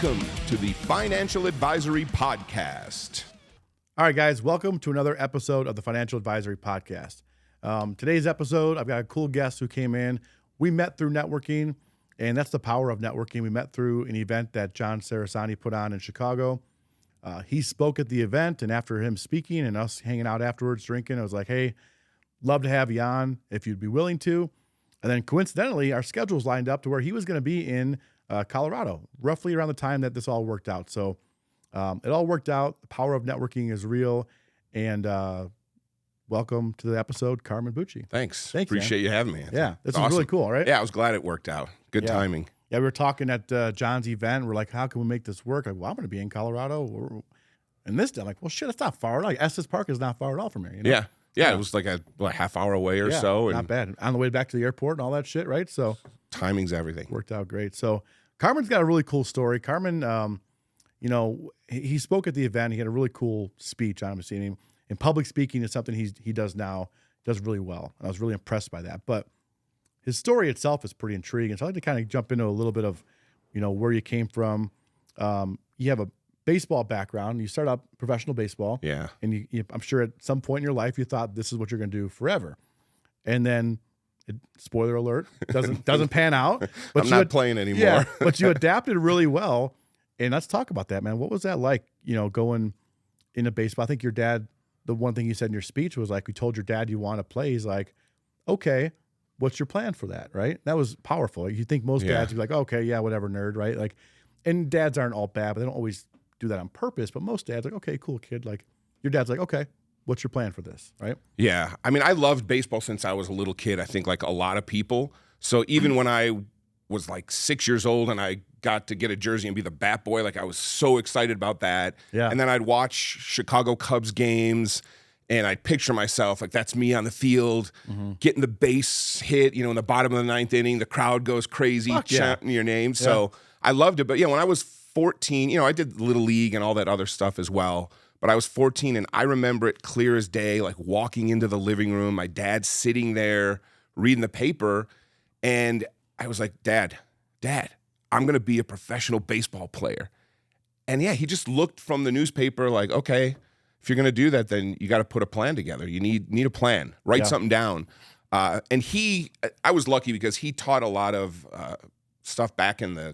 Welcome to the Financial Advisory Podcast. All right, guys, welcome to another episode of the Financial Advisory Podcast. Today's episode, I've got a cool guest who came in. We met through networking, and that's the power of networking. We met through an event that John Sarasani put on in Chicago. He spoke at the event, and after him speaking and us hanging out afterwards, drinking, I was like, hey, love to have you on if you'd be willing to. And then coincidentally, our schedules lined up to where he was going to be in Colorado, roughly around the time that this all worked out. So it all worked out. The power of networking is real. And welcome to the episode, Carmen Bucci. Thanks. Thank you, Appreciate you having me. Yeah, this is awesome. really cool, right? Yeah, I was glad it worked out. Good timing. Yeah, we were talking at John's event. We're like, how can we make this work? Like, well, I'm going to be in Colorado. And this day, I'm like, well, shit, it's not far. Like, Estes Park is not far at all from here. You know? Yeah, it was like a half hour away or so. And not bad. On the way back to the airport and all that shit, right? So timing's everything. Worked out great. So Carmen's got a really cool story. Carmen, he spoke at the event. He had a really cool speech on him. Seeing him in public speaking is something he does now, does really well. And I was really impressed by that. But his story itself is pretty intriguing. So I'd like to kind of jump into a little bit of, where you came from. You have a baseball background. You start up professional baseball. Yeah. And I'm sure at some point in your life, you thought this is what you're going to do forever. And then, spoiler alert, doesn't pan out. But I'm not playing anymore. Yeah, but you adapted really well. And let's talk about that, man. What was that like, going into baseball? I think your dad, the one thing you said in your speech was like, you told your dad you want to play. He's like, okay, what's your plan for that, right? That was powerful. You think most dads would be like, okay, yeah, whatever, nerd, right? Like, and dads aren't all bad, but they don't always do that on purpose. But most dads are like, okay, cool, kid. Like, your dad's like, okay, what's your plan for this, right? Yeah. I mean, I loved baseball since I was a little kid, I think like a lot of people. So even when I was like 6 years old and I got to get a jersey and be the bat boy, like I was so excited about that. Yeah. And then I'd watch Chicago Cubs games and I'd picture myself like that's me on the field, getting the base hit, in the bottom of the ninth inning, the crowd goes crazy, chanting your name. So I loved it. But when I was 14, I did Little League and all that other stuff as well. But I was 14 and I remember it clear as day, like walking into the living room, my dad sitting there reading the paper. And I was like, Dad, I'm going to be a professional baseball player. And he just looked from the newspaper like, okay, if you're going to do that, then you got to put a plan together. You need a plan, write something down. And I was lucky because he taught a lot of stuff back in the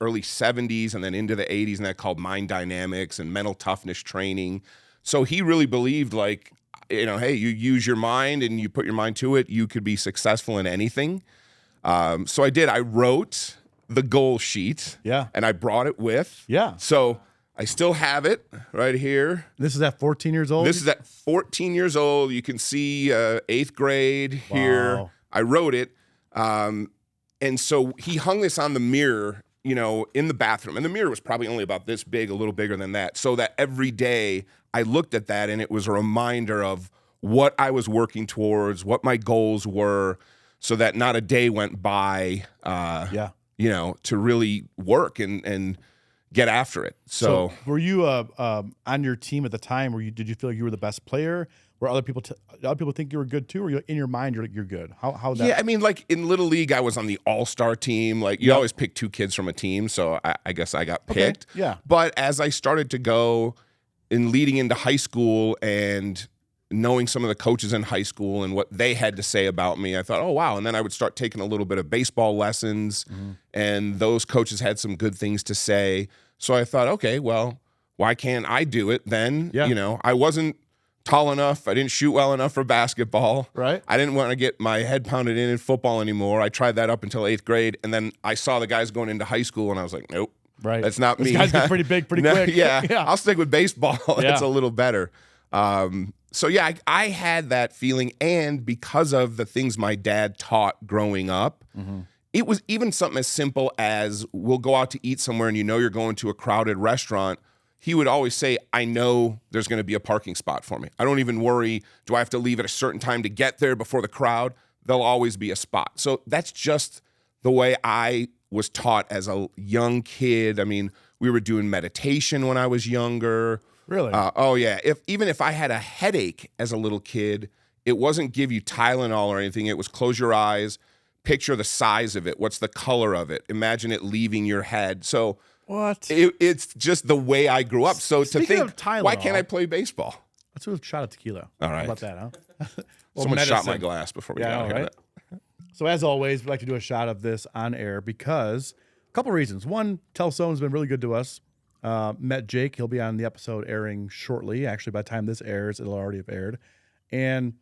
early 70s and then into the 80s, and that called mind dynamics and mental toughness training. So he really believed like, hey, you use your mind and you put your mind to it, you could be successful in anything. So I did. I wrote the goal sheet. Yeah. And I brought it with. Yeah. So I still have it right here. This is at 14 years old? This is at 14 years old. You can see 8th grade here. Wow. I wrote it. And so he hung this on the mirror, in the bathroom. And the mirror was probably only about this big, a little bigger than that. So that every day I looked at that and it was a reminder of what I was working towards, what my goals were, so that not a day went by, to really work and get after it. So were you on your team at the time? Did you feel like you were the best player? Were other people think you were good too, or in your mind you're good? How that? Yeah, I mean, like in Little League, I was on the all-star team. Like you always pick 2 kids from a team, so I guess I got picked. Okay. Yeah. But as I started to go in leading into high school and knowing some of the coaches in high school and what they had to say about me, I thought, oh, wow. And then I would start taking a little bit of baseball lessons, and those coaches had some good things to say. So I thought, okay, well, why can't I do it then? Yeah. I wasn't tall enough. I didn't shoot well enough for basketball. Right. I didn't want to get my head pounded in football anymore. I tried that up until 8th grade, and then I saw the guys going into high school, and I was like, nope. Right. That's not me. These guys get pretty big pretty quick. Yeah. I'll stick with baseball. It's a little better. So I had that feeling, and because of the things my dad taught growing up, it was even something as simple as we'll go out to eat somewhere and you're going to a crowded restaurant. He would always say, I know there's going to be a parking spot for me. I don't even worry, do I have to leave at a certain time to get there before the crowd? There'll always be a spot. So that's just the way I was taught as a young kid. I mean, we were doing meditation when I was younger. Really? Oh, yeah. Even if I had a headache as a little kid, it wasn't give you Tylenol or anything. It was close your eyes, picture the size of it. What's the color of it? Imagine it leaving your head. So What? It's just the way I grew up. So Speaking to of think, Tylenol, why can't I play baseball? Let's do a shot of tequila. All right. How about that, huh? Someone shot my glass before we got here. Right? So as always, we like to do a shot of this on air because a couple reasons. One, Telsone's been really good to us. Met Jake. He'll be on the episode airing shortly. Actually, by the time this airs, it'll already have aired. And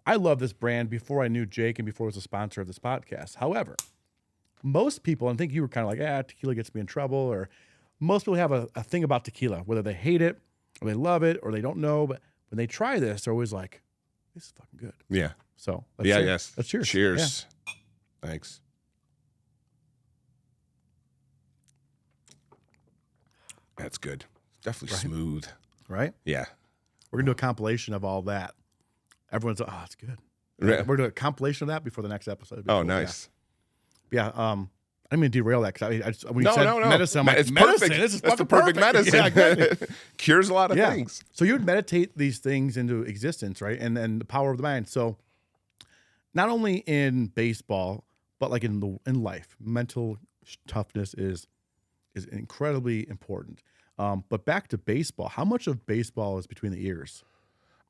I love this brand before I knew Jake and before I was a sponsor of this podcast. However, most people, and I think you were kind of like, tequila gets me in trouble, or most people have a thing about tequila, whether they hate it or they love it or they don't know. But when they try this, they're always like, this is fucking good. Yeah. So yes. Let's cheers. Cheers. Yeah. Thanks. That's good. Definitely smooth. Right? Yeah. We're going to do a compilation of all that. Everyone's like, it's good. Right. We're doing a compilation of that before the next episode. Oh, nice. Yeah. I didn't mean to derail that because when you No, said no. medicine, I'm like, It's medicine, perfect. this is That's the fucking perfect medicine. Yeah, exactly. Cures a lot of things. So you would meditate these things into existence, right? And then the power of the mind. So not only in baseball, but like in life, mental toughness is incredibly important. But back to baseball, how much of baseball is between the ears?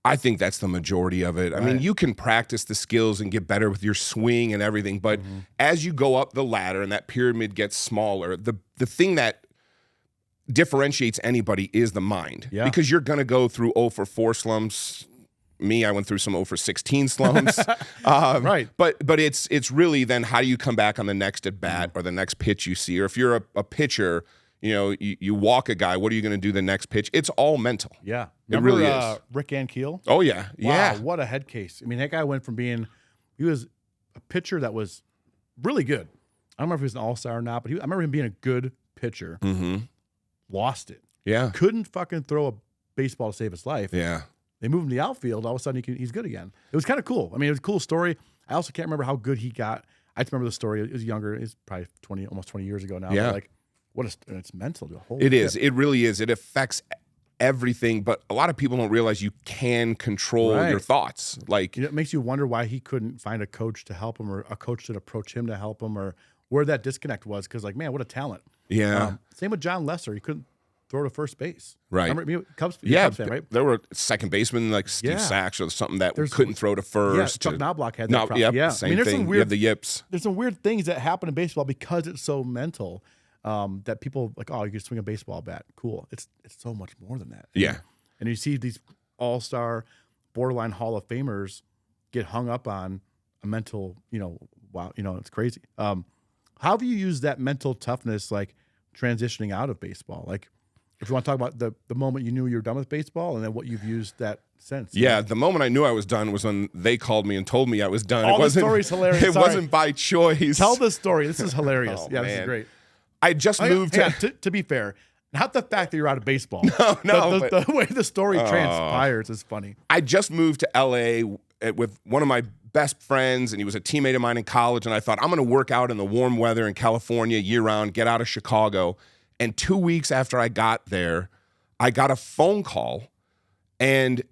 I think that's the majority of it. I mean, you can practice the skills and get better with your swing and everything, but as you go up the ladder and that pyramid gets smaller, the thing that differentiates anybody is the mind. Yeah. Because you're going to go through 0 for 4 slumps. Me, I went through some 0 for 16 slumps. Right. But it's really then how do you come back on the next at bat or the next pitch you see? Or if you're a pitcher, you walk a guy, what are you going to do the next pitch? It's all mental. Yeah. Remember, it really is. Rick Ankiel? Oh, yeah. Yeah. Wow, what a head case. I mean, that guy went from he was a pitcher that was really good. I don't remember if he was an all-star or not, but I remember him being a good pitcher. Mm-hmm. Lost it. Yeah. Couldn't fucking throw a baseball to save his life. Yeah. They moved him to the outfield. All of a sudden, he's good again. It was kind of cool. I mean, it was a cool story. I also can't remember how good he got. I just remember the story. It was younger. It's probably almost 20 years ago now. Yeah. But it's mental. It is. It really is. It affects everything, but a lot of people don't realize you can control your thoughts. Like, it makes you wonder why he couldn't find a coach to help him, or a coach that approached him to help him, or where that disconnect was. Because, man, what a talent. Yeah. Same with John Lesser. He couldn't throw to first base. Right. Remember, Cubs fan, right? There were second basemen like Steve Sachs or something that couldn't throw to first. Yeah, Chuck Knobloch had that problem. Yeah, same thing. You have the yips. There's some weird things that happen in baseball because it's so mental. That people like, you can swing a baseball bat. Cool. It's so much more than that. Yeah. And you see these all-star, borderline Hall of Famers get hung up on a mental, it's crazy. How have you used that mental toughness, like transitioning out of baseball? Like, if you want to talk about the moment you knew you were done with baseball and then what you've used that since. Yeah, the moment I knew I was done was when they called me and told me I was done. The story's hilarious. It wasn't by choice. Tell the story. This is hilarious. Oh, This is man. great. I just moved to be fair, not the fact that you're out of baseball. No, the way the story transpires is funny. I just moved to LA with one of my best friends, and he was a teammate of mine in college, and I thought, I'm going to work out in the warm weather in California year-round, get out of Chicago. And 2 weeks after I got there, I got a phone call, and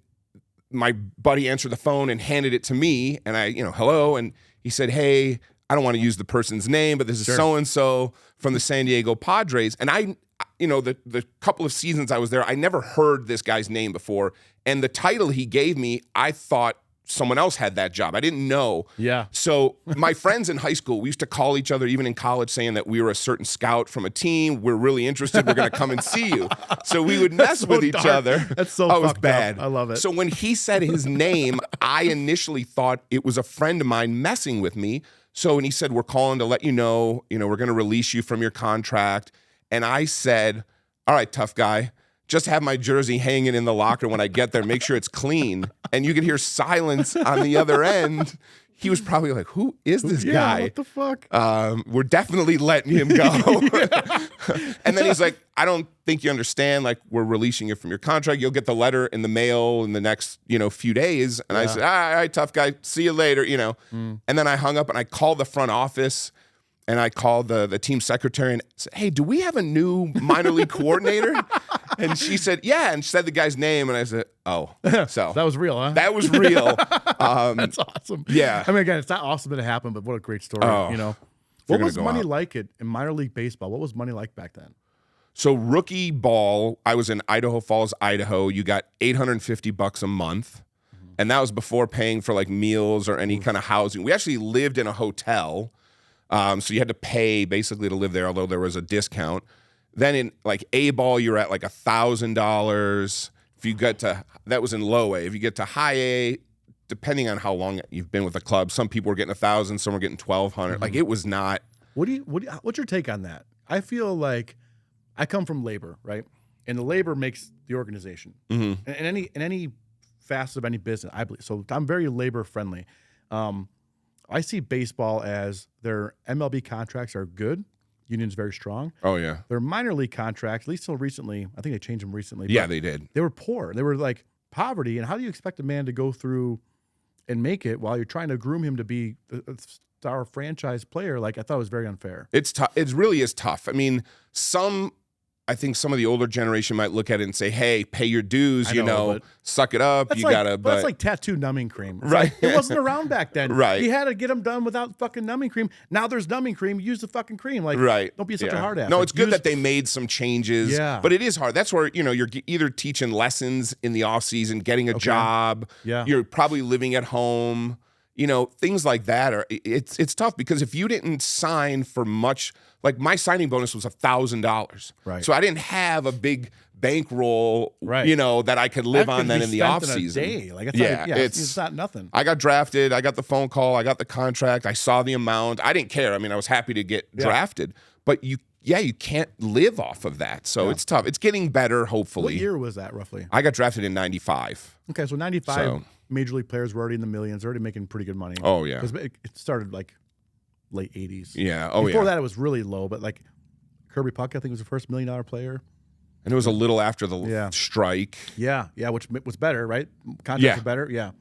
my buddy answered the phone and handed it to me, and I, hello, and he said, hey, I don't want to use the person's name, but this is so-and-so from the San Diego Padres. And I, the couple of seasons I was there, I never heard this guy's name before. And the title he gave me, I thought someone else had that job. I didn't know. Yeah. So my friends in high school, we used to call each other, even in college, saying that we were a certain scout from a team. We're really interested. We're going to come and see you. So we would mess with each other. That's so it was fucked bad. Up. I love it. So when he said his name, I initially thought it was a friend of mine messing with me. So when he said, we're calling to let you know, we're going to release you from your contract. And I said, all right, tough guy, just have my jersey hanging in the locker when I get there. Make sure it's clean. And you could hear silence on the other end. He was probably like, who is this guy? What the fuck? We're definitely letting him go. And then he's like, I don't think you understand. Like, we're releasing you from your contract. You'll get the letter in the mail in the next, few days. And I said, all right, tough guy. See you later, And then I hung up and I called the front office and I called the team secretary and said, hey, do we have a new minor league coordinator? And she said, yeah. And she said the guy's name. And I said, oh. So that was real, huh? That was real. That's awesome. Yeah. I mean, again, it's not awesome that it happened, but what a great story, What was money like in minor league baseball? What was money like back then? So rookie ball, I was in Idaho Falls, Idaho. You got $850 a month. And that was before paying for like meals or any kind of housing. We actually lived in a hotel. So you had to pay basically to live there, although there was a discount. Then in like A ball, you're at like $1,000. If you get to, that was in low A. If you get to high A, depending on how long you've been with the club, some people were getting 1,000, some were getting 1,200. Like it was not. What's your take on that? I feel like I come from labor, right? And the labor makes the organization. And any facet of any business, I believe. So I'm very labor friendly. I see baseball as their MLB contracts are good. Union's very strong. Oh, yeah. Their minor league contracts, at least till recently, I think they changed them recently. Yeah, they did. They were poor. They were like poverty. And how do you expect a man to go through and make it while you're trying to groom him to be a star franchise player? Like, I thought it was very unfair. It's tough. It really is tough. I mean, I think some of the older generation might look at it and say, hey, pay your dues, suck it up. You gotta, but that's like tattoo numbing cream. It's right. Like, it wasn't around back then. Right. You had to get them done without fucking numbing cream. Now there's numbing cream. Use the fucking cream. Like, right. Don't be such a hard ass. No, like, it's good that they made some changes. Yeah. But it is hard. That's where, you're either teaching lessons in the off season, getting a job. Yeah. You're probably living at home. Things like that it's tough because if you didn't sign for much, like my signing bonus was $1,000. Right. So I didn't have a big bankroll, right. That I could live on then in the off season. Like, it's not nothing. I got drafted. I got the phone call. I got the contract. I saw the amount. I didn't care. I mean, I was happy to get drafted, but you can't live off of that. So it's tough. It's getting better, hopefully. What year was that roughly? I got drafted in 95. Okay, so 95. Major league players were already in the millions, already making pretty good money. Oh, yeah. Because it started like late 80s. Yeah. Before that, it was really low, but like Kirby Puckett, I think, was the first $1 million player. And it was a little after the strike. Yeah, which was better, right? Contracts were better, yeah.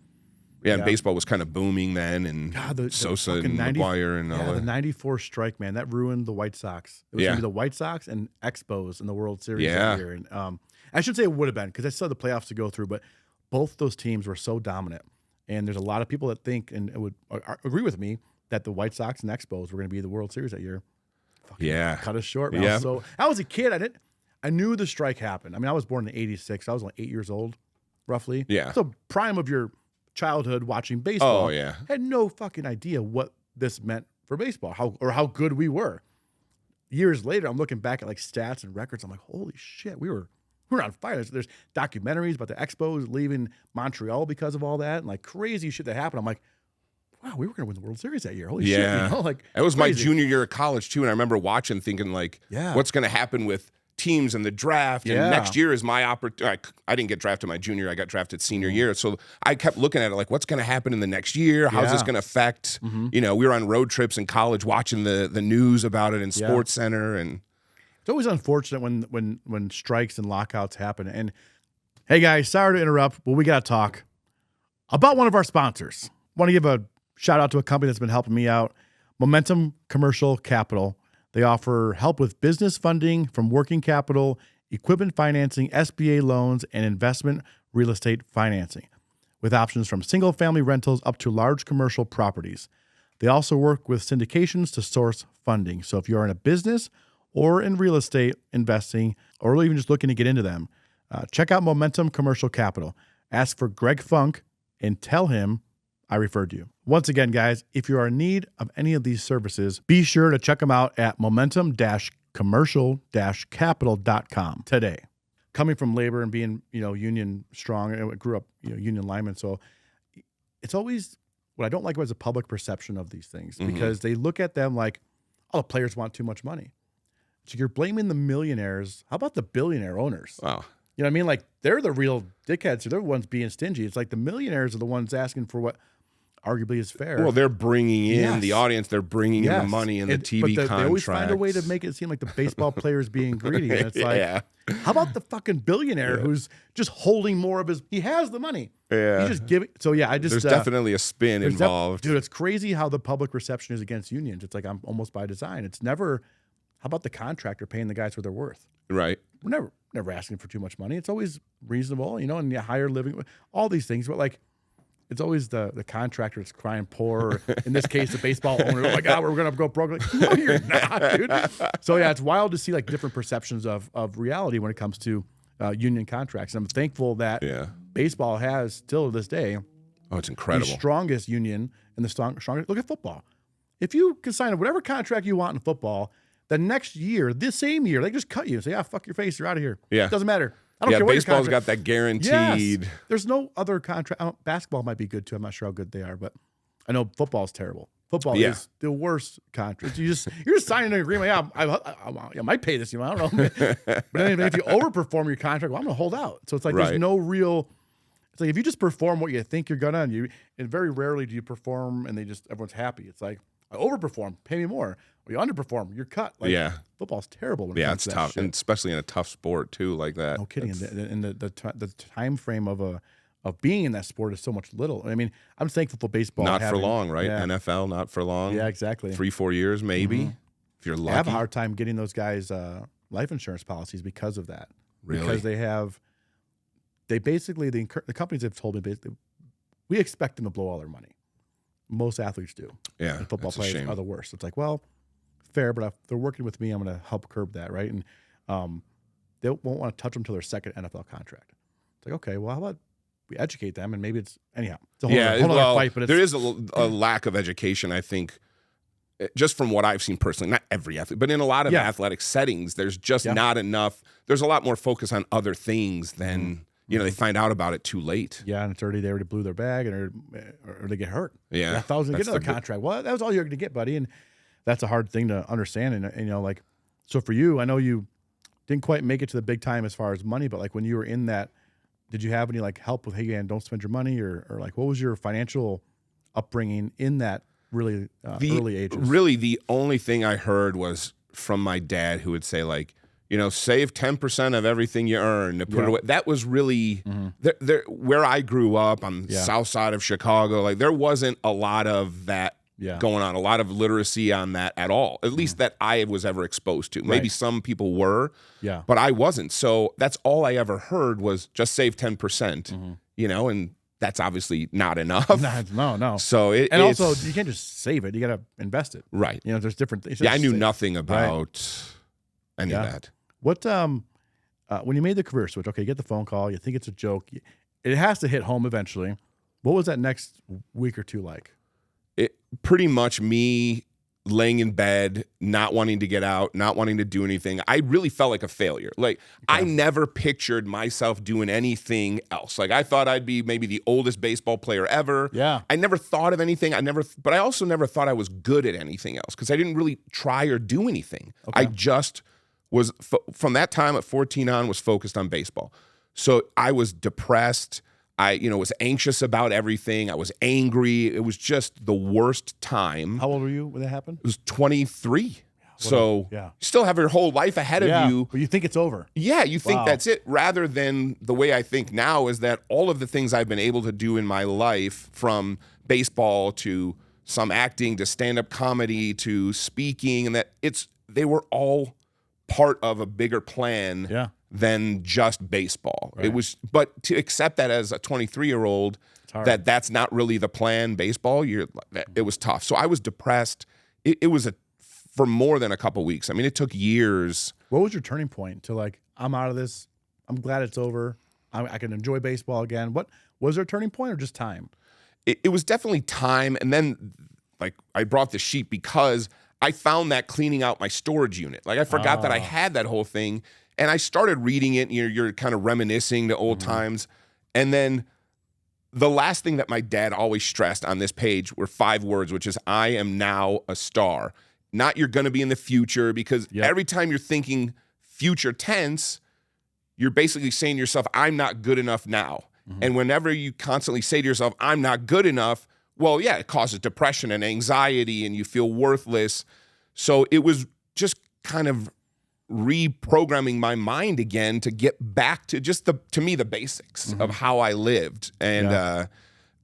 Yeah, and baseball was kind of booming then, and Sosa and McGuire and all that. The 94 strike, man, that ruined the White Sox. It was going to be the White Sox and Expos in the World Series that year. And I should say it would have been, because I still had the playoffs to go through, but both those teams were so dominant. And there's a lot of people that think and would agree with me that the White Sox and Expos were going to be the World Series that year. Cut us short, man. Yeah. So I was a kid. I knew the strike happened. I mean, I was born in '86. I was like 8 years old, roughly. Yeah. So prime of your childhood watching baseball. Oh, yeah. Had no fucking idea what this meant for baseball, how good we were. Years later, I'm looking back at like stats and records. I'm like, holy shit, we were on fire. There's documentaries about the Expos leaving Montreal because of all that, and like crazy shit that happened. I'm like, wow, we were going to win the World Series that year. Holy shit, like it was crazy. My junior year of college too, and I remember watching, thinking like, what's going to happen with teams in the draft? And next year is my opportunity. I didn't get drafted my junior. I got drafted senior year. So I kept looking at it like, what's going to happen in the next year? How's this going to affect? We were on road trips in college watching the news about it in Sports Center, and it's always unfortunate when strikes and lockouts happen. And hey guys, sorry to interrupt, but we got to talk about one of our sponsors. Want to give a shout out to a company that's been helping me out, Momentum Commercial Capital. They offer help with business funding from working capital, equipment financing, SBA loans, and investment real estate financing, with options from single-family rentals up to large commercial properties. They also work with syndications to source funding. So if you're in a business or in real estate investing, or even just looking to get into them, check out Momentum Commercial Capital. Ask for Greg Funk and tell him I referred you. Once again, guys, if you are in need of any of these services, be sure to check them out at momentum-commercial-capital.com today. Coming from labor and being, union strong, I grew up, union lineman. So it's always what I don't like about is the public perception of these things, because they look at them like, oh, the players want too much money. So you're blaming the millionaires. How about the billionaire owners? Wow. You know what I mean? Like, they're the real dickheads. So they're the ones being stingy. It's like the millionaires are the ones asking for what arguably is fair. Well, they're bringing in the audience. They're bringing in the money and the TV contracts. They always find a way to make it seem like the baseball player's being greedy. And it's like, how about the fucking billionaire who's just holding more of his? He has the money. Yeah. He just give it. So yeah, there's definitely a spin involved. Dude, it's crazy how the public reception is against unions. It's like, I'm almost by design. It's never, how about the contractor paying the guys what they're worth? Right. We're never asking for too much money. It's always reasonable, and the higher living, all these things. But like, it's always the contractor that's crying poor, or in this case, the baseball owner. Oh my God, we're going to go broke. Like, no, you're not, dude. So yeah, it's wild to see like different perceptions of reality when it comes to union contracts. And I'm thankful that baseball has still to this day. Oh, it's incredible. The strongest union and the strongest. Look at football. If you can sign whatever contract you want in football, the next year, this same year, they just cut you and say, fuck your face, you're out of here. Yeah. It doesn't matter. I don't care what baseball's got that guaranteed. Yes. There's no other contract. Basketball might be good too. I'm not sue how good they are, but I know football's terrible. Football is the worst contract. You're just signing an agreement. Yeah, I might pay this. I don't know. But anyway, if you overperform your contract, well, I'm going to hold out. So it's like there's no real. It's like if you just perform what you think you're gonna, and very rarely do you perform, and everyone's happy. It's like I overperform, pay me more. Or you underperform, you're cut. Like, football's terrible. When it comes it's to tough, shit. and especially in a tough sport too, like that. No kidding. And the time frame of being in that sport is so much little. I mean, I'm thankful for baseball. Not for long, right? Yeah. NFL, not for long. Yeah, exactly. 3-4 years, maybe, if you're lucky. I have a hard time getting those guys life insurance policies because of that. Really? Because they basically, the companies have told me, basically, we expect them to blow all their money. Most athletes do. Yeah. And football players are the worst. It's like, well, fair, but if they're working with me, I'm going to help curb that, right? And they won't want to touch them until their second NFL contract. It's like, okay, well, how about we educate them, and maybe it's anyhow. It's a whole other fight, but there is a lack of education, I think, just from what I've seen personally. Not every athlete, but in a lot of athletic settings, there's just not enough. There's a lot more focus on other things than they find out about it too late. Yeah, and it's already they already blew their bag, or they get hurt. Yeah, I thought I was going to get another contract. Well, that was all you're going to get, buddy, and that's a hard thing to understand. And like, so for you, I know you didn't quite make it to the big time as far as money, but like when you were in that. Did you have any like help with, hey, man, don't spend your money, or like what was your financial upbringing in that really early ages? Really, the only thing I heard was from my dad, who would say like, save 10% of everything you earn to put it away. That was really there where I grew up on the south side of Chicago. Like there wasn't a lot of that going on, a lot of literacy on that at all, at least that I was ever exposed to. Maybe some people were, but I wasn't. So that's all I ever heard was just save 10%, and that's obviously not enough. No. So also you can't just save it. You got to invest it. Right. There's different things. Yeah, I knew nothing about any of that. What, when you made the career switch, okay, you get the phone call, you think it's a joke. It has to hit home eventually. What was that next week or two like? It pretty much me laying in bed, not wanting to get out, not wanting to do anything. I really felt like a failure. Like I never pictured myself doing anything else. Like I thought I'd be maybe the oldest baseball player ever. Yeah. I never thought of anything. But I also never thought I was good at anything else because I didn't really try or do anything. Okay. I just was from that time at 14 on was focused on baseball. So I was depressed. I, was anxious about everything. I was angry. It was just the worst time. How old were you when that happened? It was 23. So you still have your whole life ahead of you. But you think it's over. Yeah, you think that's it. Rather than the way I think now is that all of the things I've been able to do in my life, from baseball to some acting to stand-up comedy to speaking, and that they were all part of a bigger plan than just baseball. Right. It was, but to accept that as a 23-year-old, that's not really the plan. Baseball, it was tough. So I was depressed. It was for more than a couple weeks. I mean, it took years. What was your turning point to like, I'm out of this. I'm glad it's over. I can enjoy baseball again. What was there a turning point or just time? It was definitely time. And then like I brought the sheet because I found that cleaning out my storage unit. Like I forgot that I had that whole thing. And I started reading it, and you're kind of reminiscing to old times. And then the last thing that my dad always stressed on this page were 5 words, which is, I am now a star. Not you're going to be in the future, because every time you're thinking future tense, you're basically saying to yourself, I'm not good enough now. And whenever you constantly say to yourself, I'm not good enough, well, yeah, it causes depression and anxiety, and you feel worthless. So it was just kind of reprogramming my mind again to get back to just to me the basics of how I lived. And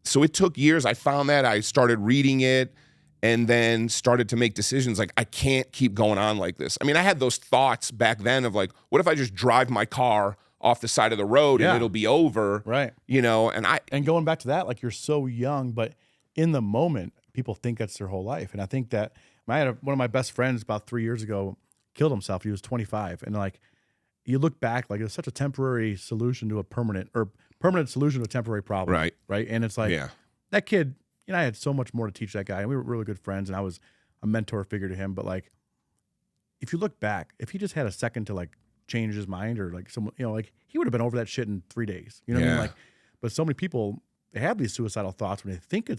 so it took years. I found that. I started reading it and then started to make decisions like, I can't keep going on like this. I mean, I had those thoughts back then of like, what if I just drive my car off the side of the road Yeah. and it'll be over. Right. And going back to that, like, you're so young, but in the moment, people think that's their whole life. And I think that I had one of my best friends about 3 years ago killed himself. He was 25. And like, you look back, like, it's such a temporary solution to a permanent solution to a temporary problem. Right. Right. And it's like, that kid, I had so much more to teach that guy. And we were really good friends, and I was a mentor figure to him. But like, if you look back, if he just had a second to like change his mind, or like someone, like, he would have been over that shit in 3 days. You know what I mean? Like, but so many people, they have these suicidal thoughts when they think they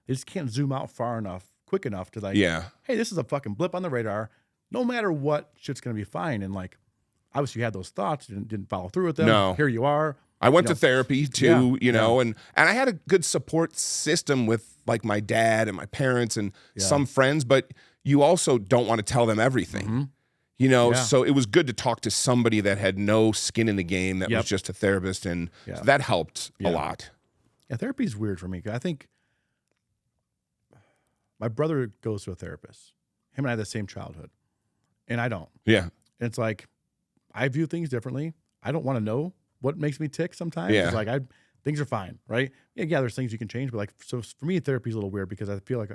just can't zoom out far enough, quick enough to like, hey, this is a fucking blip on the radar. No matter what, shit's going to be fine. And like, obviously you had those thoughts, didn't follow through with them. No. Here you are. I went to therapy too, and I had a good support system with like my dad and my parents and some friends, but you also don't want to tell them everything, so it was good to talk to somebody that had no skin in the game, that was just a therapist, and so that helped a lot. Yeah, therapy is weird for me. I think my brother goes to a therapist. Him and I had the same childhood, and I don't. Yeah. And it's like, I view things differently. I don't want to know what makes me tick sometimes. Yeah. It's like, things are fine, right? Yeah, there's things you can change, but like, so for me, therapy is a little weird, because I feel like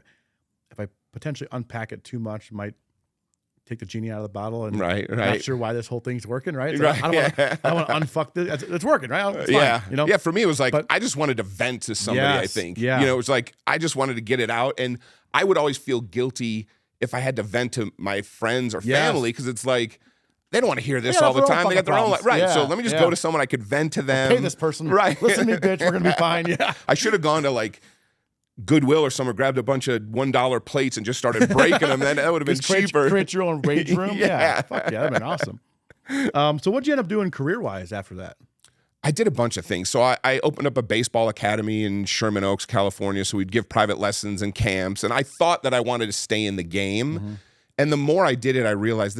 if I potentially unpack it too much, it might take the genie out of the bottle, and not sure why this whole thing's working, right? So I don't want to unfuck this. It's working, right? It's fine, Yeah, for me, it was like, I just wanted to vent to somebody, I think. Yeah. It was like, I just wanted to get it out, and I would always feel guilty if I had to vent to my friends or family, because it's like, they don't want to hear this all the time. They got their own life. Right. So let me just go to someone I could vent to them. Pay this person. Right. Listen to me, bitch. We're going to be fine. Yeah. I should have gone to like Goodwill or somewhere, grabbed a bunch of $1 plates and just started breaking them. Then that would have been cheaper. Create your own rage room. Yeah. Fuck yeah. That'd been awesome. So what'd you end up doing career-wise after that? I did a bunch of things. So I opened up a baseball academy in Sherman Oaks, California. So we'd give private lessons and camps. And I thought that I wanted to stay in the game. Mm-hmm. And the more I did it, I realized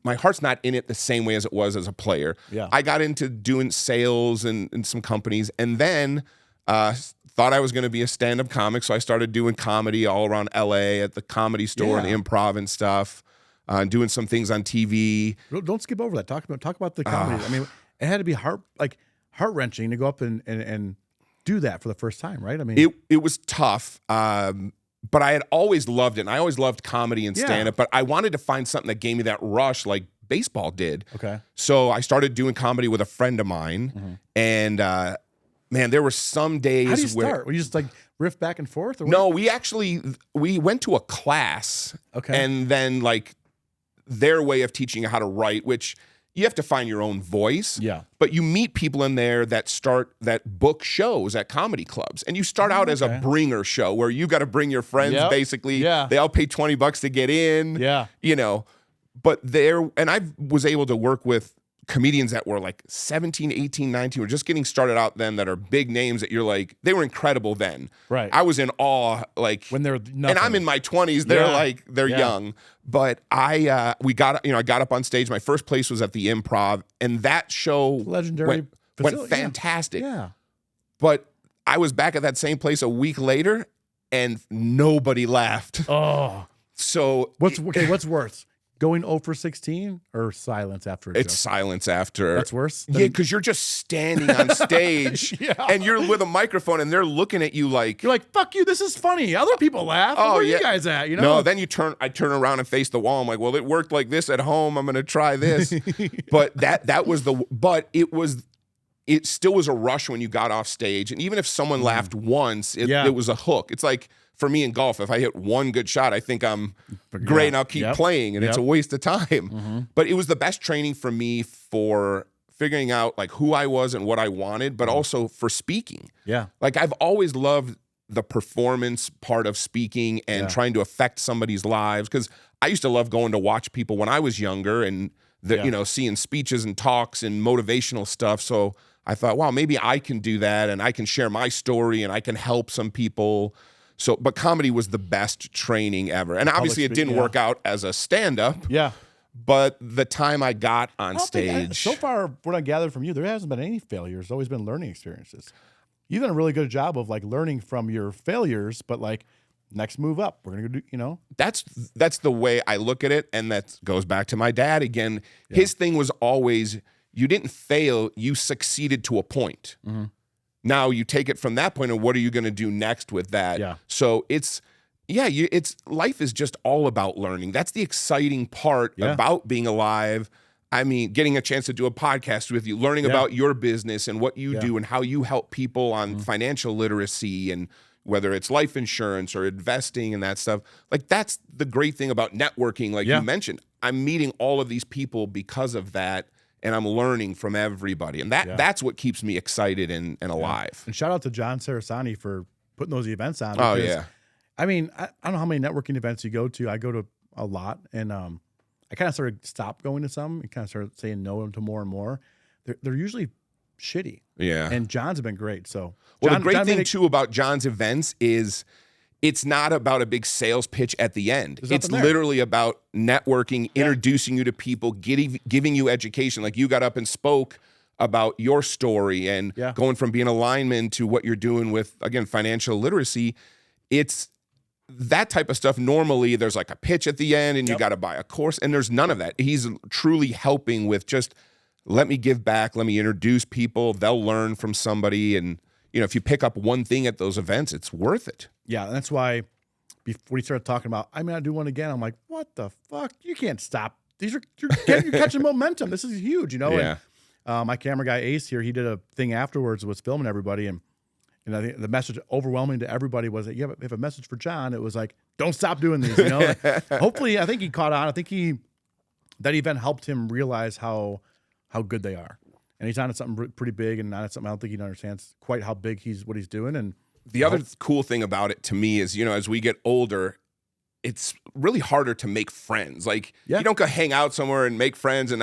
my heart's not in it the same way as it was as a player. Yeah. I got into doing sales in some companies, and then thought I was going to be a stand-up comic. So I started doing comedy all around LA at the Comedy Store and the Improv and stuff, doing some things on TV. Don't skip over that. Talk about the comedy. I mean, it had to be heart-wrenching to go up and do that for the first time, right? I mean, it was tough. But I had always loved it, and I always loved comedy and stand-up, but I wanted to find something that gave me that rush like baseball did. Okay. So I started doing comedy with a friend of mine, and man, there were some days How do you start? Were you just like riff back and forth? Or no, we went to a class, and then like their way of teaching you how to write, which you have to find your own voice. Yeah. But you meet people in there that book shows at comedy clubs. And you start out as a bringer show where you got to bring your friends, basically. Yeah. They all pay $20 to get in. Yeah. But I was able to work with comedians that were like 17, 18, 19, were just getting started out then, that are big names that you're like, they were incredible then. Right. I was in awe, like when they're nothing. And I'm in my 20s, they're young. But I got up on stage. My first place was at the Improv, and that show legendary went fantastic. Yeah. But I was back at that same place a week later, and nobody laughed. Oh. So what's worse? Going 0 for 16 or silence after a joke? It's silence after. That's worse? Yeah, because you're just standing on stage and you're with a microphone and they're looking at you like... You're like, fuck you, this is funny. Other people laugh. Where are you guys at? No, then I turn around and face the wall. I'm like, well, it worked like this at home. I'm going to try this. But it still was a rush when you got off stage. And even if someone laughed once, it was a hook. It's like, for me in golf, if I hit one good shot, I think I'm great and I'll keep playing, and it's a waste of time. Mm-hmm. But it was the best training for me for figuring out like who I was and what I wanted, but also for speaking. Yeah. Like I've always loved the performance part of speaking and trying to affect somebody's lives, because I used to love going to watch people when I was younger and seeing speeches and talks and motivational stuff. So I thought, wow, maybe I can do that, and I can share my story and I can help some people. So, but comedy was the best training ever. And obviously it didn't work out as a stand-up. Yeah. But the time I got on stage... So far, what I gathered from you, there hasn't been any failures. It's always been learning experiences. You've done a really good job of like learning from your failures, but like next move up, we're going to go do, That's the way I look at it. And that goes back to my dad again. Yeah. His thing was always, you didn't fail, you succeeded to a point. Now you take it from that point, and what are you going to do next with that? Yeah. So life is just all about learning. That's the exciting part about being alive. I mean, getting a chance to do a podcast with you, learning about your business and what you do and how you help people on financial literacy, and whether it's life insurance or investing and that stuff. Like, that's the great thing about networking. Like you mentioned, I'm meeting all of these people because of that, and I'm learning from everybody. And that's what keeps me excited and alive. And shout out to John Sarasani for putting those events on. Oh, because, yeah. I mean, I don't know how many networking events you go to. I go to a lot, and I kind of sort of stopped going to some and kind of started saying no to more and more. They're usually shitty. Yeah. And John's have been great. So, the great thing too about John's events is it's not about a big sales pitch at the end. It's literally about networking, introducing you to people, giving you education. Like, you got up and spoke about your story and going from being a lineman to what you're doing with, again, financial literacy. It's that type of stuff. Normally there's like a pitch at the end and you got to buy a course, and there's none of that. He's truly helping with just, let me give back, let me introduce people, they'll learn from somebody. And, you know, if you pick up one thing at those events, it's worth it. Yeah, and that's why before we started talking about, I mean, I do one again, I'm like, what the fuck? You can't stop. You're catching momentum. This is huge, you know? Yeah. And, my camera guy, Ace, here, he did a thing afterwards, was filming everybody, and I think the message overwhelming to everybody was that you have a message for John. It was like, don't stop doing these, you know? Like, hopefully, I think he caught on. I think that event helped him realize how good they are. And he's on something pretty big, and not something I don't think he understands quite how big what he's doing. And the other cool thing about it to me is, you know, as we get older, it's really harder to make friends. Like, you don't go hang out somewhere and make friends,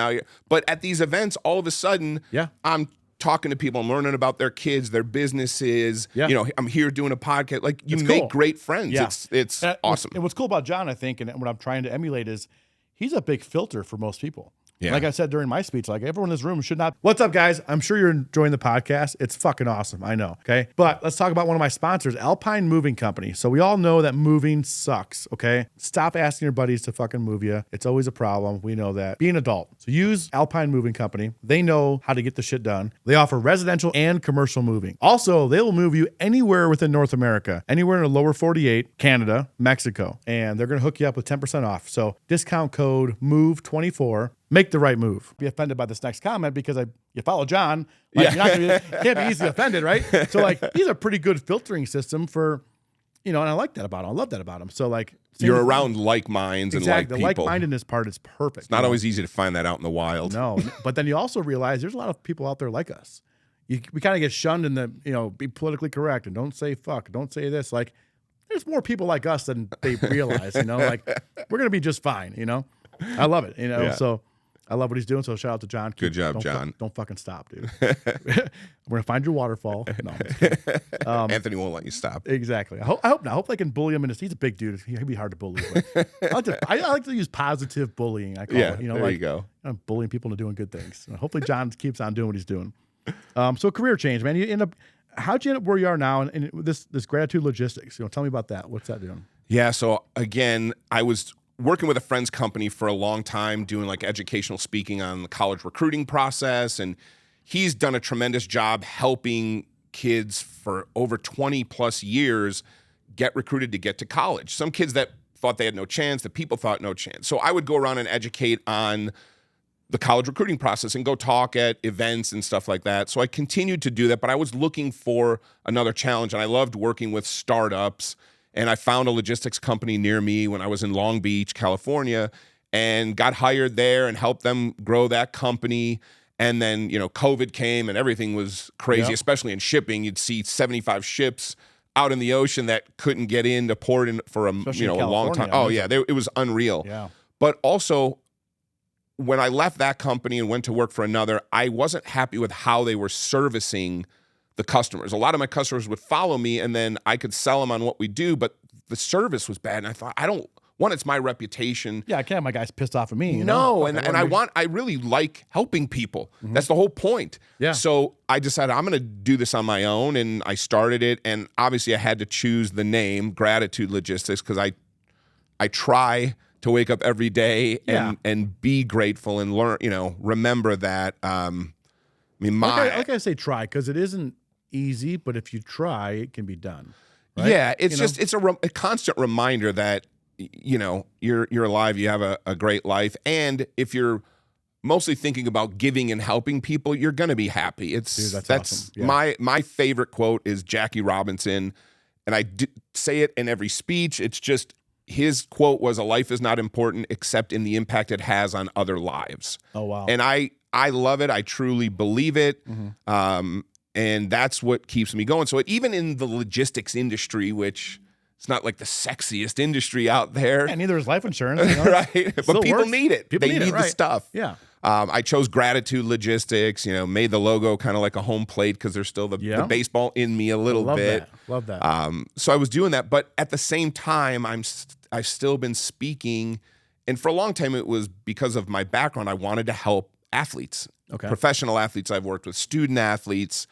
but at these events, all of a sudden, I'm talking to people, I'm learning about their kids, their businesses. You know, I'm here doing a podcast. Like, you make great friends. Yeah. It's awesome. And what's cool about John, I think, and what I'm trying to emulate is he's a big filter for most people. Yeah. Like I said during my speech, like, everyone in this room should not. What's up, guys? I'm sure you're enjoying the podcast. It's fucking awesome. I know. Okay. But let's talk about one of my sponsors, Alpine Moving Company. So we all know that moving sucks. Okay. Stop asking your buddies to fucking move you. It's always a problem. We know that. Be an adult. So use Alpine Moving Company. They know how to get the shit done. They offer residential and commercial moving. Also, they will move you anywhere within North America, anywhere in the lower 48, Canada, Mexico. And they're going to hook you up with 10% off. So discount code MOVE24. Make the right move. Be offended by this next comment because you follow John. Like, you can't be easily offended, right? So, like, he's a pretty good filtering system for, you know, and I like that about him. I love that about him. So, like, you're around like minds and like people. The like-mindedness part is perfect. It's not always easy to find that out in the wild. No, but then you also realize there's a lot of people out there like us. We kind of get shunned in the, you know, be politically correct and don't say fuck, don't say this. Like, there's more people like us than they realize, you know? Like, we're going to be just fine, you know? I love it, you know? So I love what he's doing. So shout out to John. Good job, John. Don't fucking stop, dude. We're gonna find your waterfall. No, Anthony won't let you stop. Exactly. I hope not. I hope they can bully him. He's a big dude. He'd be hard to bully. I like to use positive bullying. I call it. You know, there you go. I'm bullying people into doing good things. Hopefully, John keeps on doing what he's doing. So career change, man. You end up. How'd you end up where you are now? And this Gratitude Logistics. You know, tell me about that. What's that doing? Yeah. So again, I was working with a friend's company for a long time, doing like educational speaking on the college recruiting process. And he's done a tremendous job helping kids for over 20 plus years get recruited to get to college. Some kids that thought they had no chance, that people thought no chance. So I would go around and educate on the college recruiting process and go talk at events and stuff like that. So I continued to do that, but I was looking for another challenge, and I loved working with startups. And I found a logistics company near me when I was in Long Beach, California, and got hired there and helped them grow that company. And then, you know, COVID came and everything was crazy, especially in shipping. You'd see 75 ships out in the ocean that couldn't get in to port in for a long time. Oh, yeah, it was unreal. Yeah. But also, when I left that company and went to work for another, I wasn't happy with how they were servicing the customers. A lot of my customers would follow me, and then I could sell them on what we do, but the service was bad. And I thought, it's my reputation. Yeah, I can't have my guys pissed off at me. I really like helping people. Mm-hmm. That's the whole point. Yeah. So I decided I'm going to do this on my own, and I started it. And obviously I had to choose the name Gratitude Logistics because I try to wake up every day and be grateful and learn, remember that. I mean, I say try, because it isn't easy, but if you try, it can be done. Right? Yeah, it's a constant reminder that, you're alive, you have a great life. And if you're mostly thinking about giving and helping people, you're going to be happy. That's awesome. Yeah. My favorite quote is Jackie Robinson, and I say it in every speech. It's just, his quote was, "A life is not important except in the impact it has on other lives." Oh, wow. And I love it. I truly believe it. And that's what keeps me going. So even in the logistics industry, which it's not like the sexiest industry out there. And neither is life insurance. Right? But people need it. They need the stuff. Yeah. I chose Gratitude Logistics, made the logo kind of like a home plate because there's still the baseball in me a little bit. Love that. So I was doing that. But at the same time, I've still been speaking. And for a long time, it was because of my background. I wanted to help athletes, professional athletes I've worked with, student athletes.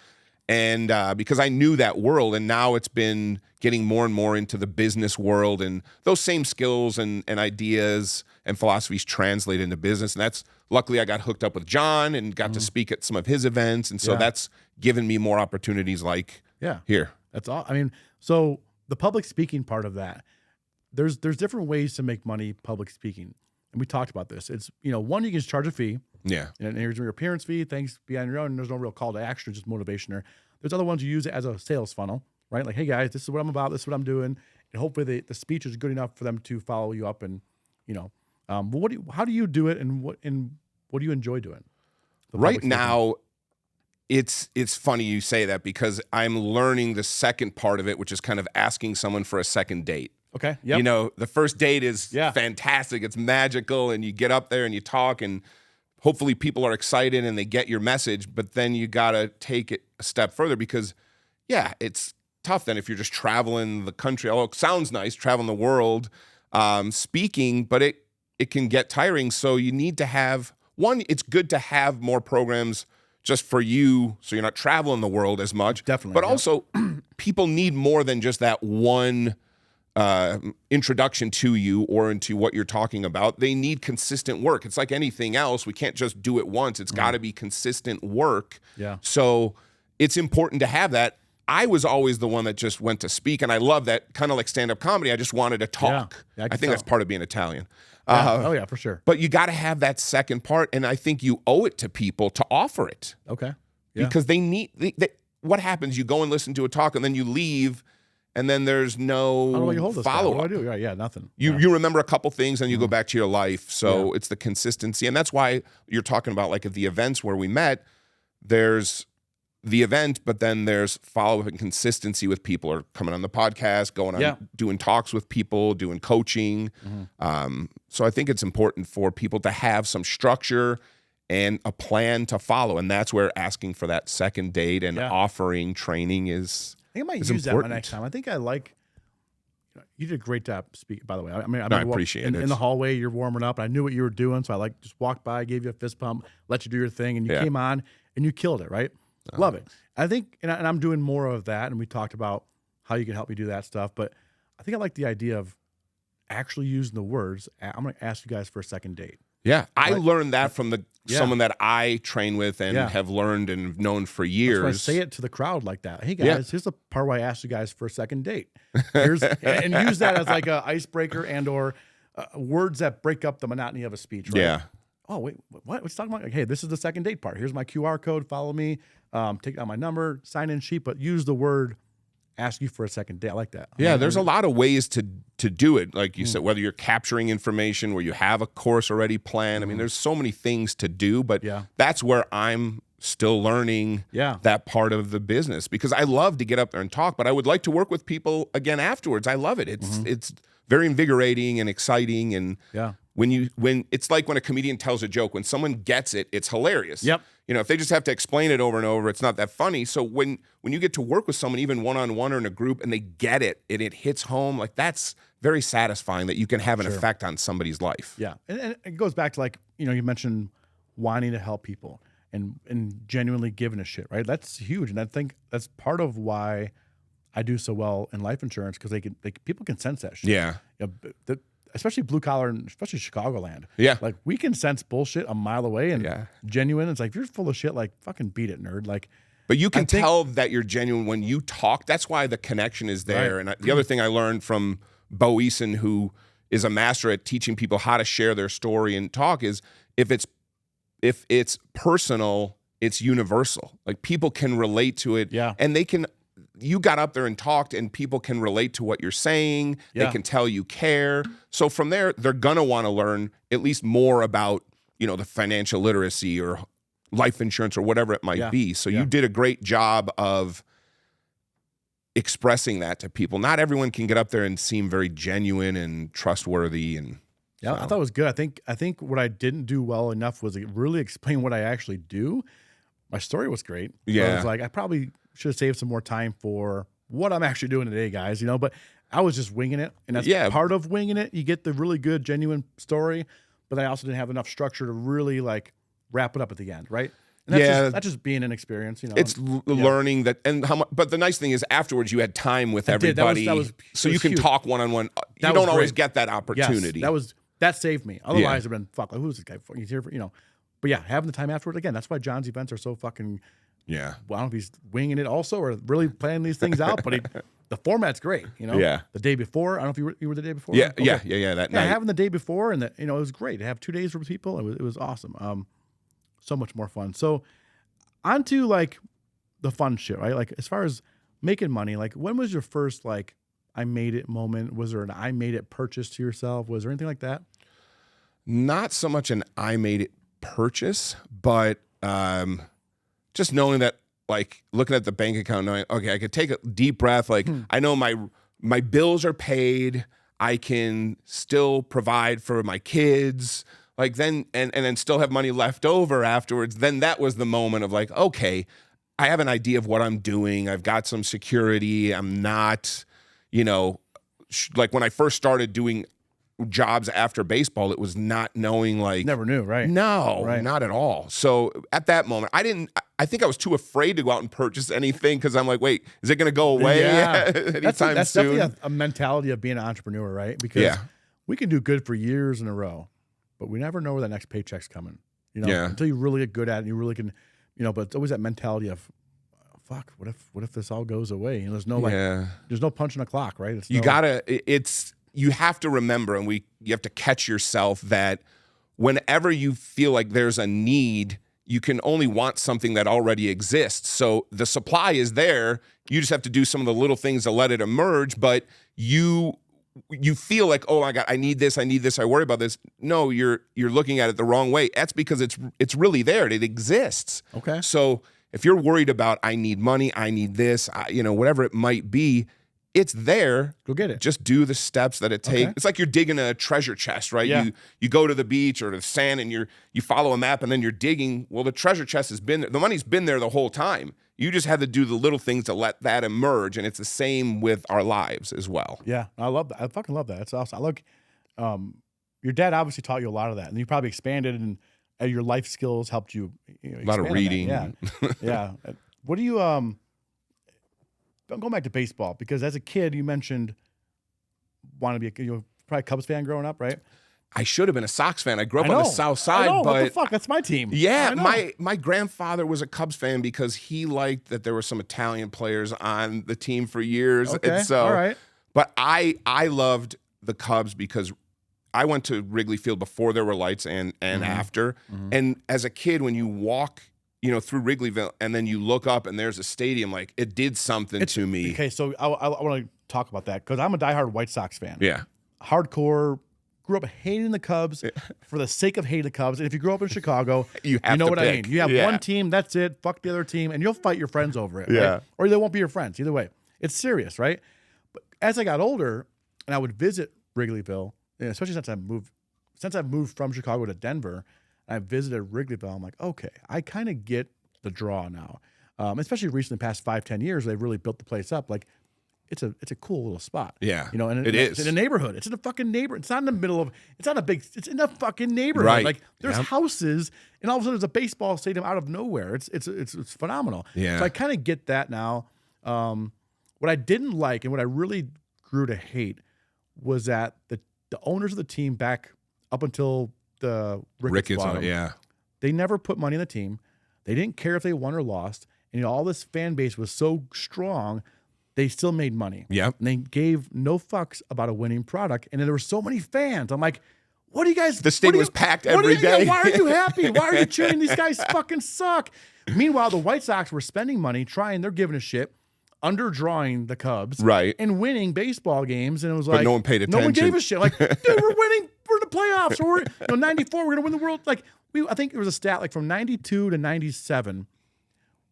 And because I knew that world, and now it's been getting more and more into the business world, and those same skills and ideas and philosophies translate into business. And that's, luckily I got hooked up with John and got to speak at some of his events. And so that's given me more opportunities like here. That's all. I mean, so the public speaking part of that, there's different ways to make money public speaking. And we talked about this. It's, one, you can just charge a fee. Yeah. And here's your appearance fee. Thanks, be on your own. And there's no real call to action, just motivation. Or there's other ones you use it as a sales funnel, right? Like, hey guys, this is what I'm about. This is what I'm doing. And hopefully the speech is good enough for them to follow you up. And, but how do you do it? And what do you enjoy doing? Right now, it's funny you say that, because I'm learning the second part of it, which is kind of asking someone for a second date. Okay. Yep. The first date is fantastic. It's magical. And you get up there and you talk, and hopefully people are excited and they get your message, but then you got to take it a step further, because it's tough then if you're just traveling the country. Although it sounds nice, traveling the world, speaking, but it can get tiring. So you need to have, one, it's good to have more programs just for you, so you're not traveling the world as much. Definitely. But also people need more than just that one introduction to you or into what you're talking about. They need consistent work. It's like anything else. We can't just do it once. It's got to be consistent work. Yeah. So it's important to have that. I was always the one that just went to speak, and I love that, kind of like stand-up comedy. I just wanted to talk. Yeah, I think that's part of being Italian. Oh yeah, for sure. But you got to have that second part, and I think you owe it to people to offer it. Okay. Yeah. Because they need. What happens? You go and listen to a talk, and then you leave. And then there's no follow-up. What do I do? Yeah, nothing. You remember a couple things, and you go back to your life. So it's the consistency. And that's why you're talking about, like, at the events where we met, there's the event, but then there's follow-up and consistency with people, or coming on the podcast, going on, doing talks with people, doing coaching. So I think it's important for people to have some structure and a plan to follow. And that's where asking for that second date and offering training is I think I might use that one next time. I think you did a great job speaking, by the way. I appreciate it. In the hallway, you're warming up. And I knew what you were doing, so I just walked by, gave you a fist pump, let you do your thing, and you came on and you killed it, right? Love it. I think, and I'm doing more of that, and we talked about how you can help me do that stuff, but I think I like the idea of actually using the words. I'm going to ask you guys for a second date. Yeah, I learned that from someone that I train with and have learned and known for years. That's why I say it to the crowd like that. Hey guys, here's the part where I asked you guys for a second date. And use that as like a icebreaker and/or words that break up the monotony of a speech. Right? Yeah. Oh wait, what? What's talking about? Like, hey, this is the second date part. Here's my QR code. Follow me. Take down my number. Sign in sheet, but use the word. Ask you for a second date. I like that. Yeah, there's a lot of ways to do it. Like you said, whether you're capturing information, where you have a course already planned. I mean, there's so many things to do, but that's where I'm still learning that part of the business, because I love to get up there and talk, but I would like to work with people again afterwards. I love it. It's very invigorating and exciting. And when it's like when a comedian tells a joke, when someone gets it, it's hilarious. Yep. If they just have to explain it over and over, it's not that funny. So when you get to work with someone, even one-on-one or in a group, and they get it and it hits home, like, that's very satisfying that you can have an effect on somebody's life. Yeah. And it goes back to, like, you mentioned wanting to help people and genuinely giving a shit, right? That's huge. And I think that's part of why I do so well in life insurance, because people can sense that shit. Yeah. especially blue collar and especially Chicagoland. Yeah. Like we can sense bullshit a mile away and Yeah. genuine. It's like, if you're full of shit, like fucking beat it, nerd. Like, but you can tell that you're genuine when you talk. That's why the connection is there. Right. And the other thing I learned from Bo Eason, who is a master at teaching people how to share their story and talk, is if it's personal, it's universal. Like people can relate to it. Yeah. And you got up there and talked and people can relate to what you're saying. Yeah. They can tell you care. So from there, they're going to want to learn at least more about, the financial literacy or life insurance or whatever it might be. So you did a great job of expressing that to people. Not everyone can get up there and seem very genuine and trustworthy. And I thought it was good. I think what I didn't do well enough was really explain what I actually do. My story was great. Yeah. So I was like, I probably should have saved some more time for what I'm actually doing today, guys, but I was just winging it. And that's part of winging it. You get the really good, genuine story, but I also didn't have enough structure to really like wrap it up at the end. Right. And that's just being an experience, It's learning that, and but the nice thing is afterwards you had time with everybody, so you can talk one-on-one. You don't always get that opportunity. Yes, that saved me. Otherwise, I've been fuck. Like, who's this guy? He's here for But yeah, having the time afterward again. That's why John's events are so fucking. Yeah. Well, I don't know if he's winging it also or really planning these things out, but the format's great. Yeah. The day before, I don't know if you were the day before. Yeah. Okay. Yeah. That night. Having the day before and it was great to have 2 days with people. It was awesome. So much more fun. So on to like the fun shit, right? Like as far as making money, like when was your first like I made it moment? Was there an I made it purchase to yourself? Was there anything like that? Not so much an I made it purchase, but just knowing that, like looking at the bank account, knowing, okay, I could take a deep breath. Like I know my bills are paid. I can still provide for my kids. Like then, and then still have money left over afterwards. Then that was the moment of like, okay, I have an idea of what I'm doing. I've got some security. I'm not, like when I first started doing jobs after baseball, it was not knowing like. Never knew, right? No, not at all. So at that moment, I think I was too afraid to go out and purchase anything because I'm like, wait, is it going to go away anytime that's soon? Definitely a mentality of being an entrepreneur, right? Because we can do good for years in a row, but we never know where the next paycheck's coming. Until you really get good at it, and you really can, but it's always that mentality of, fuck, what if this all goes away? There's no there's no punch in the clock, right? You have to remember, and you have to catch yourself that whenever you feel like there's a need, you can only want something that already exists. So the supply is there. You just have to do some of the little things to let it emerge, but you feel like, oh my God, I need this, I worry about this. No, you're looking at it the wrong way. That's because it's really there. It exists. Okay. So if you're worried about, I need money, I need this, whatever it might be, it's there. Go get it. Just do the steps that it takes. Okay. It's like you're digging a treasure chest, right? Yeah. You go to the beach or the sand and you follow a map and then you're digging. Well, the treasure chest has been there. The money's been there the whole time. You just have to do the little things to let that emerge. And it's the same with our lives as well. Yeah. I love that. I fucking love that. It's awesome. I look, your dad obviously taught you a lot of that, and you probably expanded and your life skills helped you. A lot of reading. Yeah. Yeah. What do you, I'm going back to baseball because as a kid, you mentioned wanting to be probably a Cubs fan growing up, right? I should have been a Sox fan. I grew up on the South Side, but what the fuck? That's my team. Yeah, my grandfather was a Cubs fan because he liked that there were some Italian players on the team for years. Okay, and so, all right. But I loved the Cubs because I went to Wrigley Field before there were lights and after. Mm-hmm. And as a kid, when you walk through Wrigleyville, and then you look up and there's a stadium, like it did something to me. Okay, so I want to talk about that because I'm a diehard White Sox fan. Yeah. Hardcore, grew up hating the Cubs for the sake of hating the Cubs. And if you grew up in Chicago, you know what I mean. You have one team, that's it, fuck the other team, and you'll fight your friends over it. Yeah. Right? Or they won't be your friends. Either way. It's serious, right? But as I got older and I would visit Wrigleyville, especially since I've moved from Chicago to Denver, I visited Wrigleyville. I'm like, okay, I kind of get the draw now. Especially recently, the past 5-10 years, they've really built the place up. Like, it's a cool little spot. Yeah, and it's in a neighborhood. It's in a fucking neighborhood. It's not in the middle of. It's not a big. It's in a fucking neighborhood. Right. Like there's houses, and all of a sudden there's a baseball stadium out of nowhere. It's phenomenal. Yeah. So I kind of get that now. What I didn't like and what I really grew to hate was that the owners of the team back up until the Ricketts bought them, yeah. they never put money in the team. They didn't care if they won or lost. And all this fan base was so strong, they still made money. Yep. And they gave no fucks about a winning product. And then there were so many fans. I'm like, what do you guys? The stadium was packed every day. Why are you happy? Why are you cheering? These guys fucking suck. Meanwhile, the White Sox were spending money, they're giving a shit, underdrawing the Cubs, right, and winning baseball games. And it was like, but no one paid attention. No one gave a shit. Like, dude, we're winning. We're in the playoffs. Or we're 94. We're gonna win the world. Like, I think there was a stat like from 92 to 97,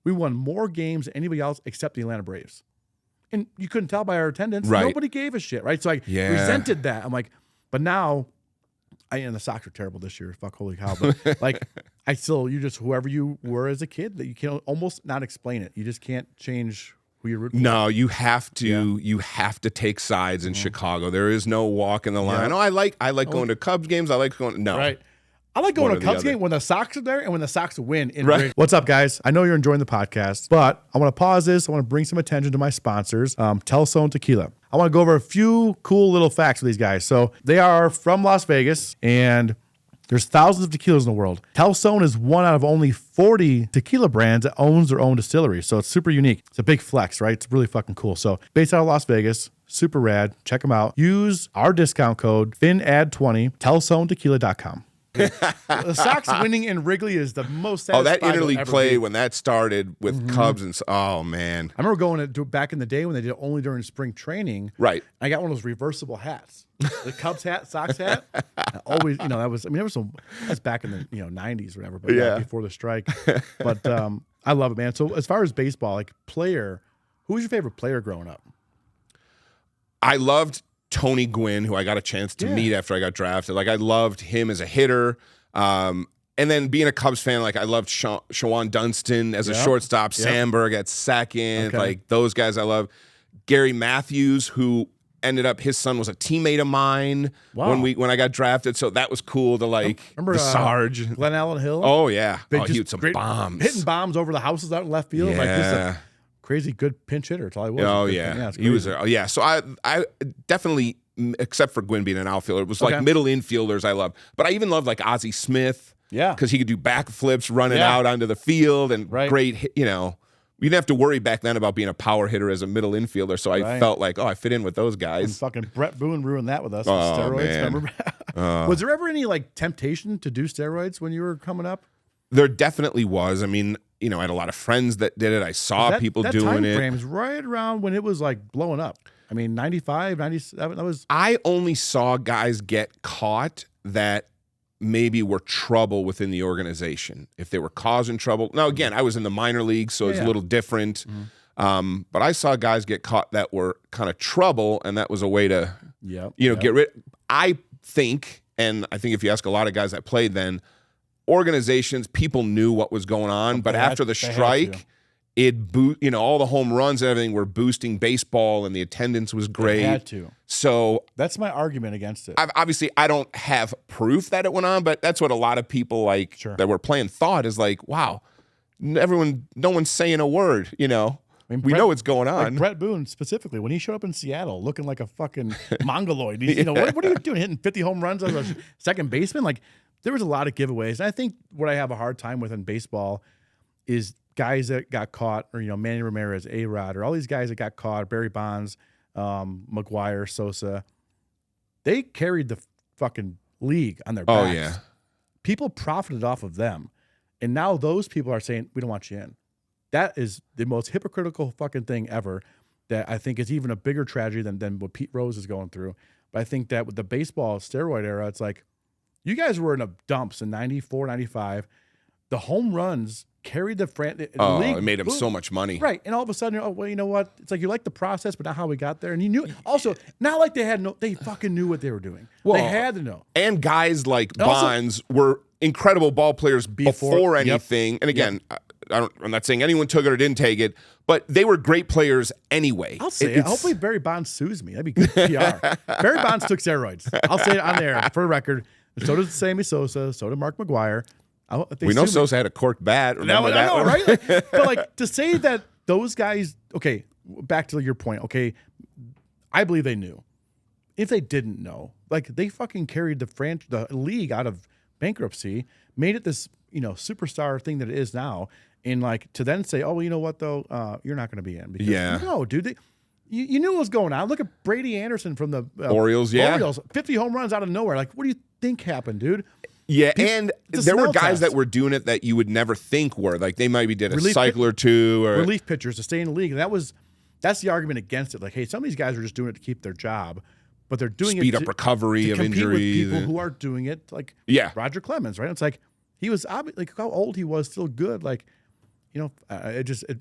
we won more games than anybody else except the Atlanta Braves. And you couldn't tell by our attendance. Right. Nobody gave a shit. Right. So I resented that. I'm like, but now. And the Sox are terrible this year. Fuck, holy cow. But like, you just, whoever you were as a kid, that you can almost not explain it. You just can't change who you're rooting for. No, you have to take sides in Chicago. There is no walking the line. Yeah. Oh, I like going to Cubs games. I like going, no. Right. I like going to a Cubs game when the Sox are there and when the Sox win. Right. What's up, guys? I know you're enjoying the podcast, but I want to pause this. I want to bring some attention to my sponsors, Tequila. I want to go over a few cool little facts with these guys. So they are from Las Vegas, and there's thousands of tequilas in the world. Telson is one out of only 40 tequila brands that owns their own distillery. So it's super unique. It's a big flex, right? It's really fucking cool. So based out of Las Vegas, super rad. Check them out. Use our discount code FINAD20, TelsonTequila.com. The Sox winning in Wrigley is the most satisfying. Oh, that interleague play when that started with Cubs and oh man, I remember going to back in the day when they did it only during spring training. Right, I got one of those reversible hats, the Cubs hat, Sox hat. Always, that was. I mean, that's back in the 90s or whatever, but yeah, before the strike. But I love it, man. So as far as baseball, like player, who was your favorite player growing up? I loved Tony Gwynn, who I got a chance to meet after I got drafted. Like, I loved him as a hitter. And then being a Cubs fan, like, I loved Shawan Dunston as a shortstop, Sandberg at second, like those guys I love. Gary Matthews, who ended up, his son was a teammate of mine when I got drafted. So that was cool to remember the Sarge. Glenn Allen Hill? Oh, yeah. He hit some bombs. Hitting bombs over the houses out in left field. Yeah. Like, just a crazy good pinch hitter. That's all he was. Oh, yeah. He was, so I definitely, except for Gwynn being an outfielder, it was like middle infielders I love. But I even loved like Ozzie Smith. Yeah. Because he could do backflips running out onto the field and great, we didn't have to worry back then about being a power hitter as a middle infielder. So I felt like, I fit in with those guys. And fucking Brett Boone ruined that with us. With steroids. Man. Remember? Was there ever any like temptation to do steroids when you were coming up? There definitely was. I mean, I had a lot of friends that did it. I saw people doing time it. Frame is right around when it was like blowing up. I mean, 95, 97, that was... I only saw guys get caught that maybe were trouble within the organization. If they were causing trouble. Now, again, I was in the minor leagues, so it's a little different. But I saw guys get caught that were kind of trouble, and that was a way to, get rid. I think, and I think if you ask a lot of guys that played then, organizations, people knew what was going on, but after the strike, all the home runs and everything were boosting baseball, and the attendance was great. They had to. So that's my argument against it. Obviously, I don't have proof that it went on, but that's what a lot of people that were playing thought is like, wow, no one's saying a word. I mean, we know what's going on. Like Brett Boone specifically, when he showed up in Seattle looking like a fucking mongoloid, what are you doing, hitting 50 home runs as a second baseman? Like, there was a lot of giveaways. And I think what I have a hard time with in baseball is guys that got caught, or Manny Ramirez, A-Rod, or all these guys that got caught, Barry Bonds, McGuire, Sosa. They carried the fucking league on their backs. Oh yeah, people profited off of them, and now those people are saying we don't want you in. That is the most hypocritical fucking thing ever. That I think is even a bigger tragedy than what Pete Rose is going through. But I think that with the baseball steroid era, it's like you guys were in the dumps in 94, 95. The home runs carried the league. It made him so much money. Right. And all of a sudden, you know what? It's like you like the process, but not how we got there. And you knew also, not like they fucking knew what they were doing. Well, they had to know. And guys like Bonds were incredible ball players before anything. And again, I'm not saying anyone took it or didn't take it, but they were great players anyway. I'll say it. Hopefully Barry Bonds sues me. That'd be good PR. Barry Bonds took steroids. I'll say it on there for a record. So did Sammy Sosa. So did Mark McGuire. We know Sosa had a corked bat. Remember that? I know, right? But to say that those guys, okay, back to your point, okay, I believe they knew. if they didn't know, like they fucking carried the league out of bankruptcy, made it this, superstar thing that it is now. And like to then say, oh, you know what though, you're not going to be in. Because, no, dude, you knew what was going on. Look at Brady Anderson from the Orioles, Orioles, 50 home runs out of nowhere. Like, what do you think happened, dude? Yeah, and there were guys that were doing it that you would never think were. Like they maybe did a cycle or two. Or relief pitchers to stay in the league. And that's the argument against it. Like, hey, some of these guys are just doing it to keep their job, but they're doing speed it up recovery of injury. With people who are doing it, like Roger Clemens, right? It's like he was like how old he was, still good. Like,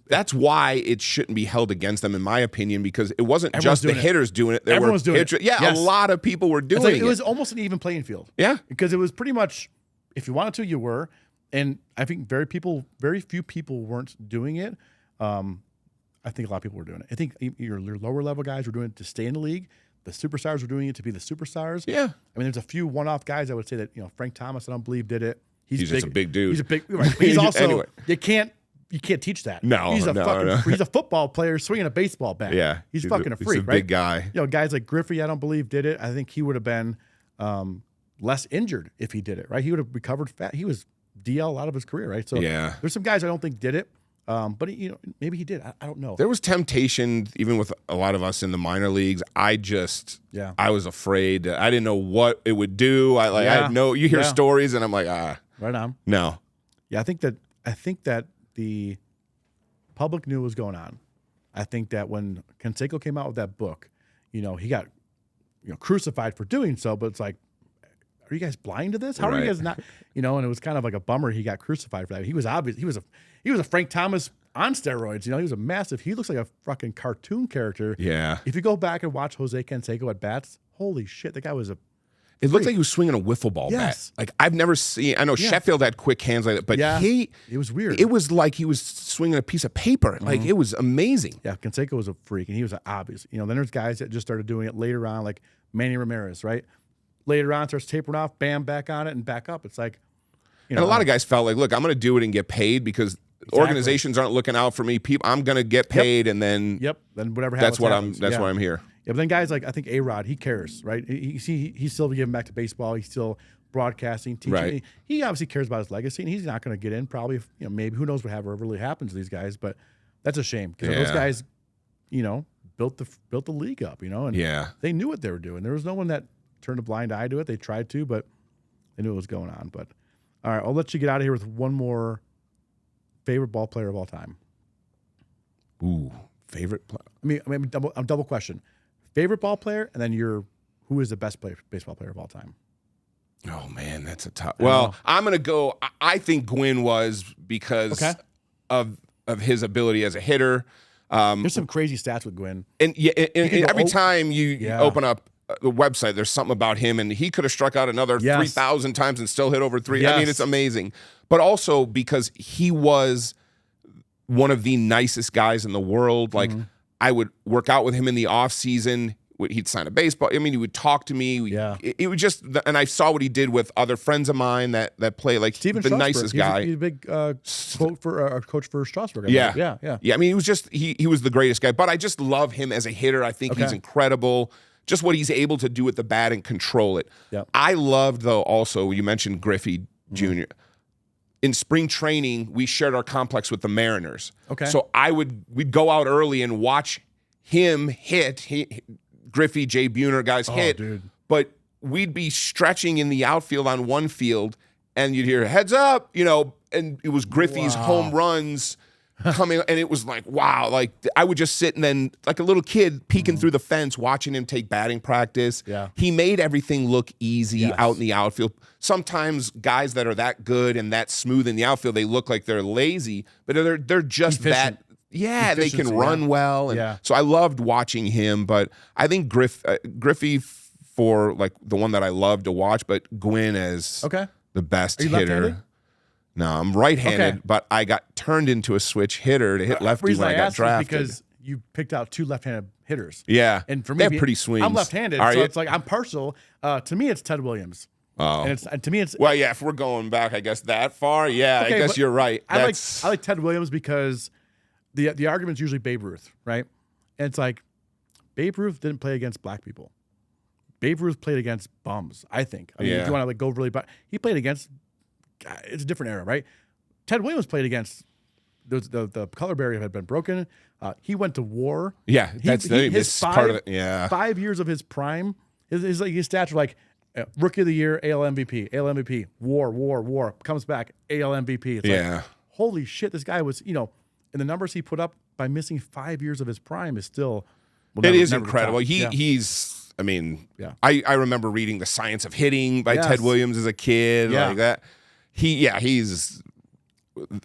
that's why it shouldn't be held against them, in my opinion, because it wasn't just the hitters doing it. Everyone was doing it. Yeah, yes. A lot of people were doing it. It was almost an even playing field. Yeah, because it was pretty much, if you wanted to, you were. And I think very few people weren't doing it. I think a lot of people were doing it. I think your lower level guys were doing it to stay in the league. The superstars were doing it to be the superstars. Yeah, I mean, there's a few one-off guys I would say that Frank Thomas, I don't believe, did it. He's just a big dude. He's a big. Right. He's also anyway. You can't teach that. No, he's a football player swinging a baseball bat. Yeah, he's fucking a freak. He's a big guy. Guys like Griffey, I don't believe did it. I think he would have been less injured if he did it. Right, he would have recovered fat. He was DL a lot of his career. Right, so there's some guys I don't think did it. But maybe he did. I don't know. There was temptation, even with a lot of us in the minor leagues. I was afraid. I didn't know what it would do. I had no. You hear stories, and I'm like, right on. No. Yeah, I think that the public knew what was going on. I think that when Canseco came out with that book, he got crucified for doing so. But it's like, are you guys blind to this? How are you guys not? And it was kind of like a bummer he got crucified for that. He was obvious. He was a Frank Thomas on steroids. He was a massive. He looks like a fucking cartoon character. Yeah. If you go back and watch Jose Canseco at bats, holy shit, that guy was a. It looked like he was swinging a wiffle ball bat. Like I've never seen. I know Sheffield had quick hands like that, but it was weird. It was like he was swinging a piece of paper. Like it was amazing. Yeah, Canseco was a freak, and he was obvious. Then there's guys that just started doing it later on, like Manny Ramirez, right? Later on, starts tapering off, bam, back on it, and back up. It's like, and a lot of guys felt like, look, I'm going to do it and get paid because organizations aren't looking out for me. People, I'm going to get paid, and then then whatever happens. That's why I'm here. Yeah, but then guys like I think A-Rod, he cares, right? He's still giving back to baseball. He's still broadcasting, teaching. Right. He obviously cares about his legacy, and he's not going to get in probably. If, maybe who knows what really happens to these guys, but that's a shame because those guys, built the league up, and they knew what they were doing. There was no one that turned a blind eye to it. They tried to, but they knew what was going on. But all right, I'll let you get out of here with one more favorite ball player of all time. Ooh, favorite player. I mean, double question. Favorite ball player, and then who is the best baseball player of all time? Oh man, that's a tough. Well, I'm gonna go. I think Gwynn was because of his ability as a hitter. There's some crazy stats with Gwynn, and every time you open up the website, there's something about him, and he could have struck out another 3,000 times and still hit over 3. Yes. I mean, it's amazing. But also because he was one of the nicest guys in the world. Like I would work out with him in the off season. He'd sign a baseball. I mean, he would talk to me. It was just, and I saw what he did with other friends of mine that play. Like Steven the Strasburg. nicest guy. He's a big coach for Strasburg. Yeah. I mean, he was just he was the greatest guy. But I just love him as a hitter. I think he's incredible. Just what he's able to do with the bat and control it. Yep. I loved, though, also, you mentioned Griffey Jr. In spring training, we shared our complex with the Mariners. Okay. So we'd go out early and watch him hit, Griffey, Jay Buhner, guys hit. Dude. But we'd be stretching in the outfield on one field, and you'd hear, heads up, and it was Griffey's home runs coming, and it was like, wow. Like I would just sit and then, like a little kid peeking through the fence, watching him take batting practice. Yeah. He made everything look easy out in the outfield. Sometimes guys that are that good and that smooth in the outfield, they look like they're lazy, but they're just efficient. They can run well. And so I loved watching him, but I think Griffey for like the one that I love to watch, but Gwynn as the best hitter. Left-handed? No, I'm right-handed, but I got turned into a switch hitter to hit lefty when I got drafted. Because you picked out 2 left-handed hitters. Yeah, and for me, they have pretty swings. I'm left-handed, so it's like I'm partial. To me, it's Ted Williams. Oh, and to me, it's well, yeah. If we're going back, I guess that far, I guess you're right. I like Ted Williams because the argument's usually Babe Ruth, right? And it's like Babe Ruth didn't play against black people. Babe Ruth played against bums, I think. I mean, if you want to like go really back, he played against, it's a different era, right? Ted Williams played against, the color barrier had been broken. He went to war. Yeah, his part of it. Yeah. 5 years of his prime, his stats were like rookie of the year, AL MVP, war, comes back, AL MVP. It's like, holy shit, this guy was, and the numbers he put up by missing 5 years of his prime is still, it is incredible. He's, I mean, I remember reading The Science of Hitting by Ted Williams as a kid, like that. He's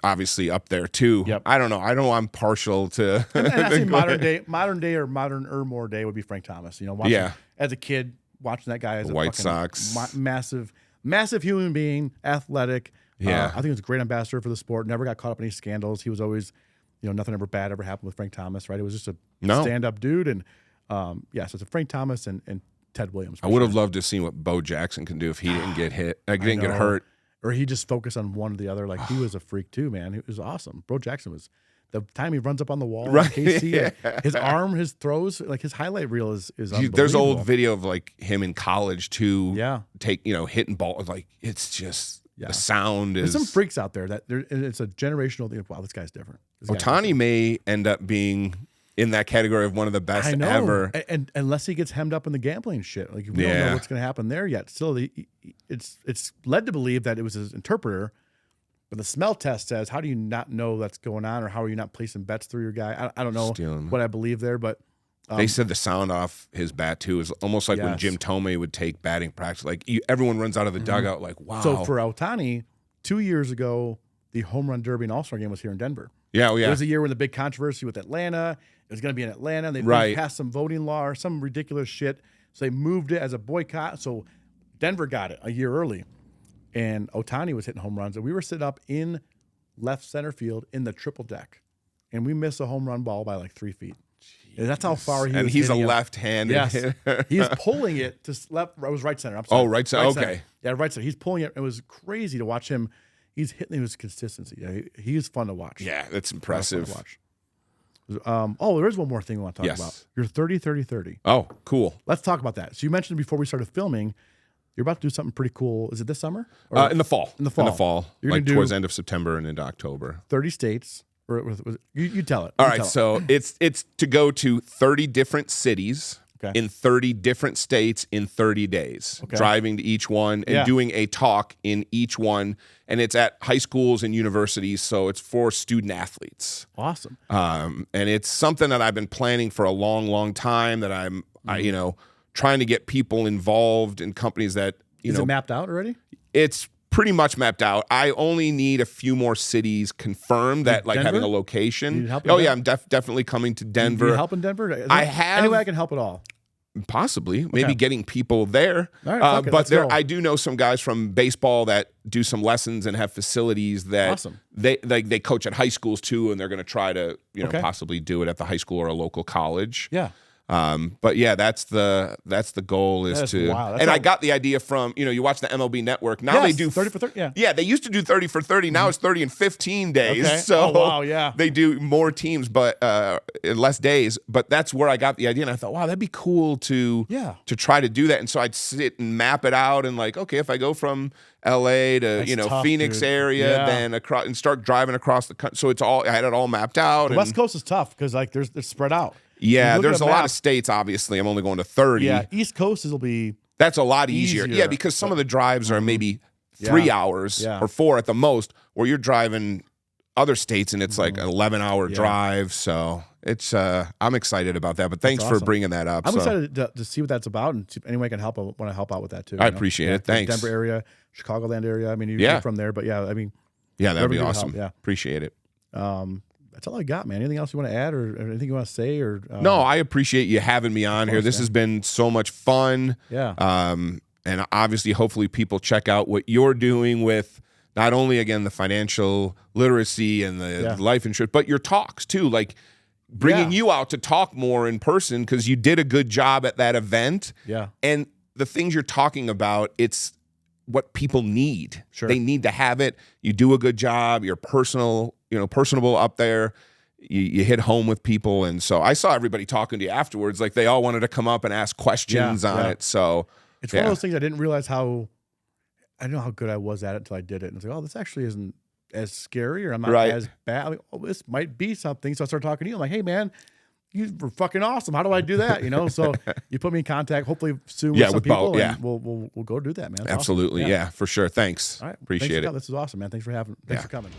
obviously up there too. Yep. I don't know. I'm partial to. and I think modern day or more day would be Frank Thomas. Watching, as a kid, watching that guy as a White Sox, massive human being, athletic. I think he was a great ambassador for the sport. Never got caught up in any scandals. He was always, nothing ever bad ever happened with Frank Thomas. Right? It was just a stand-up dude. And so it's a Frank Thomas and Ted Williams. I would have loved to see what Bo Jackson can do if he didn't get hit, didn't get hurt. Or he just focused on one or the other. Like, he was a freak too, man. It was awesome. Bo Jackson was, the time he runs up on the wall, right? KC, his arm, his throws, like his highlight reel is unbelievable. There's old video of like him in college too. Hitting balls. Like, it's just the sound is. There's some freaks out there that it's a generational thing. Wow, this guy's different. Ohtani may end up being in that category of one of the best ever. And unless he gets hemmed up in the gambling shit, like we don't know what's going to happen there yet. Still, it's led to believe that it was his interpreter, but the smell test says, how do you not know that's going on, or how are you not placing bets through your guy? I don't know what I believe there, but they said the sound off his bat too is almost like when Jim Tomei would take batting practice. Like everyone runs out of the dugout, like, wow. So for Ohtani, 2 years ago, the home run derby and All-Star game was here in Denver. Yeah. It was a year when the big controversy with Atlanta. It was going to be in Atlanta. They passed some voting law or some ridiculous shit. So they moved it as a boycott. So Denver got it a year early. And Ohtani was hitting home runs. And we were sitting up in left center field in the triple deck. And we missed a home run ball by like 3 feet. And that's how far he was. And he's a left-handed hitter. He's pulling it to left. It was right center. I'm sorry. Oh, right center. Okay. Center. Yeah, right center. He's pulling it. It was crazy to watch him. He's hitting his consistency. Yeah, he's fun to watch. Yeah, that's impressive. Fun to watch. There is one more thing we want to talk about. You're 30-30-30. Oh, cool. Let's talk about that. So you mentioned before we started filming, you're about to do something pretty cool. Is it this summer? In the fall. In the fall. You're like towards the end of September and into October. 30 states. You tell it. All right, so it's to go to 30 different cities in 30 different states in 30 days, driving to each one and doing a talk in each one. And it's at high schools and universities, so it's for student athletes. Awesome. And it's something that I've been planning for a long, long time, that I'm trying to get people involved in companies that, Is it mapped out already? It's pretty much mapped out. I only need a few more cities confirmed that, like, having a location. You need help I'm definitely coming to Denver. Do you help in Denver? I have. Any way I can help at all? Possibly, maybe getting people there. All right, but I do know some guys from baseball that do some lessons and have facilities that they coach at high schools too, and they're going to try to possibly do it at the high school or a local college. Yeah. But yeah, that's the goal is to. And I got the idea from you watch the MLB Network. Now they do 30 for 30. Yeah, they used to do 30 for 30. Now it's 30 in 15 days. Okay. So they do more teams, but in less days. But that's where I got the idea, and I thought, wow, that'd be cool to try to do that. And so I'd sit and map it out, and like, okay, if I go from LA to tough, Phoenix area, then across and start driving across the country. So I had it all mapped out. The West Coast is tough because like there's spread out. Yeah, there's a lot of states, obviously. I'm only going to 30. Yeah, East Coast will be... That's a lot easier. Yeah, because some of the drives are maybe 3 hours or 4 at the most, where you're driving other states and it's like an 11-hour drive. So it's I'm excited about that. But thanks for bringing that up. I'm excited to see what that's about, and see if anyone can help. I want to help out with that too. I appreciate it. Thanks. Denver area, Chicagoland area. I mean, you're from there, but that'd be awesome. Yeah, appreciate it. That's all I got, man. Anything else you want to add, or anything you want to say? Or no, I appreciate you having me on here. This has been so much fun. Yeah. And obviously, hopefully, people check out what you're doing with not only, again, the financial literacy and the life insurance, but your talks too. Like bringing you out to talk more in person, because you did a good job at that event. Yeah. And the things you're talking about, it's what people need. Sure. They need to have it. You do a good job. You're personable up there. you hit home with people. And so I saw everybody talking to you afterwards. Like they all wanted to come up and ask questions on it. So it's one of those things I didn't realize I didn't know how good I was at it until I did it. And it's like, oh, this actually isn't as scary, or I'm not as bad. I'm like, oh, this might be something. So I started talking to you. I'm like, hey man, you were fucking awesome. How do I do that? So you put me in contact, hopefully soon with some people. And we'll go do that, man. That's absolutely. awesome. Yeah, for sure. Thanks. All right. Appreciate it. This is awesome, man. Thanks for coming.